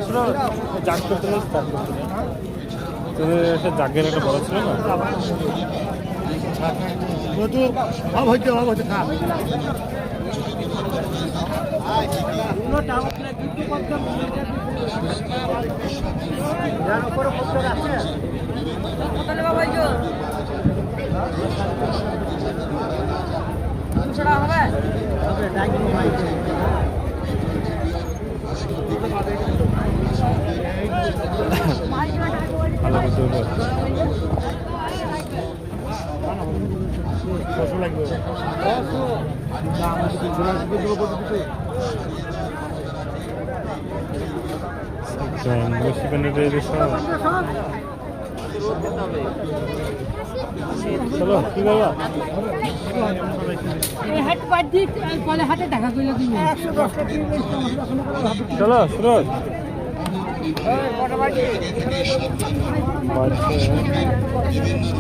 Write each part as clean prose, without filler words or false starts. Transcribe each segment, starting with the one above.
শোনো জাগ করতে তোদের একটা জাগের একটা বড় ছিল না ভাব হইতে খা ভালো করতে চলো কি বাবা হাটে দেখা করলে চলো সুরজ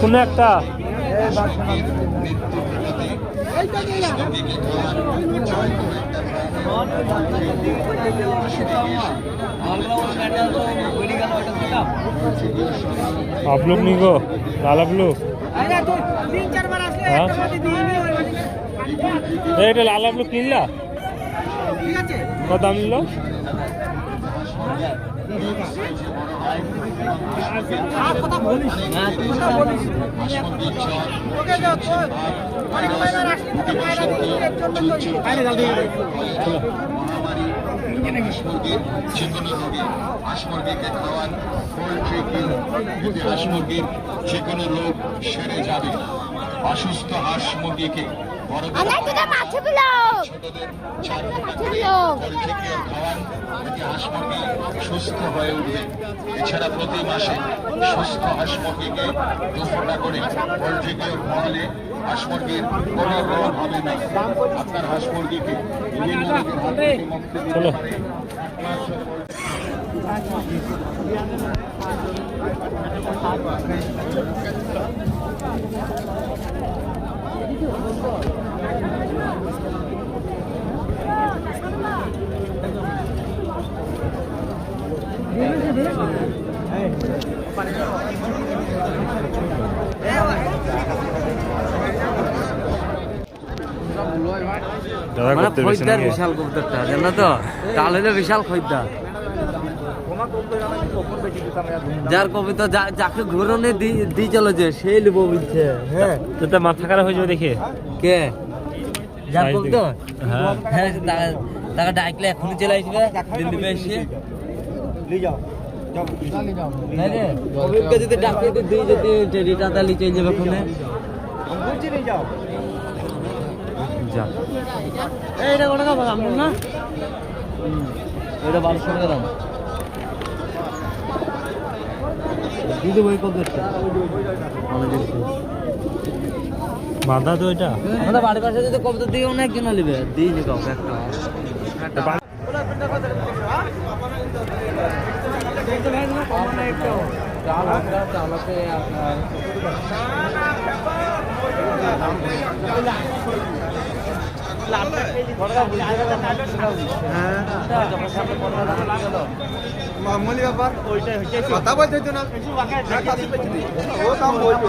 কোন একটা आप लोग नहीं गो लाल आप लोग এটা লাল आप लोग কিনলা কত দাম নিল যেকোনো রোগ সেরে যাবে অসুস্থ হাঁস মুরগিকে সুস্থ হয়ে উঠবে। এছাড়া প্রতি মাসে সুস্থ হাঁস মুরগিকে 2 ফোঁটা করে পোল্ট্রি কেয়ার খাওয়ালে হাঁস মুরগির কোনো রোগ হবে না। আপনার হাঁস মুরগিকে বিভিন্ন রোগের হাত থেকে মুক্তি দিতে পারে। খরিদ্দার বিশাল কবুতরটা জানো তো তাল হইলে বিশাল খরিদ্দার যার কবিতা যাকে ঘুরনে দিয়ে চলে যে সেই লিব বলছে হ্যাঁ তো তার মাথা খারাপ হয়ে যাবে দেখে কে যার কবিতা হ্যাঁ হ্যাঁ তাকে ডাকলে এখনই চলে আসবে দিল্লিতে এসে যদি ডাকে দিয়ে যদি টেরিটা তালি চলে যাবে ওখানে যা এইটা কত টাকা দাম না এটা 1200 টাকা দাম দিদি বই কত আছে বাঁধা তো এটা আমাদের বাড়ির পাশে যদি কবিতা দিয়ে অনেক জন নেবে দিয়ে নি কাউকে একটা মামুলি ব্যাপার কথা বলতে হইতো না ও দাম বলতো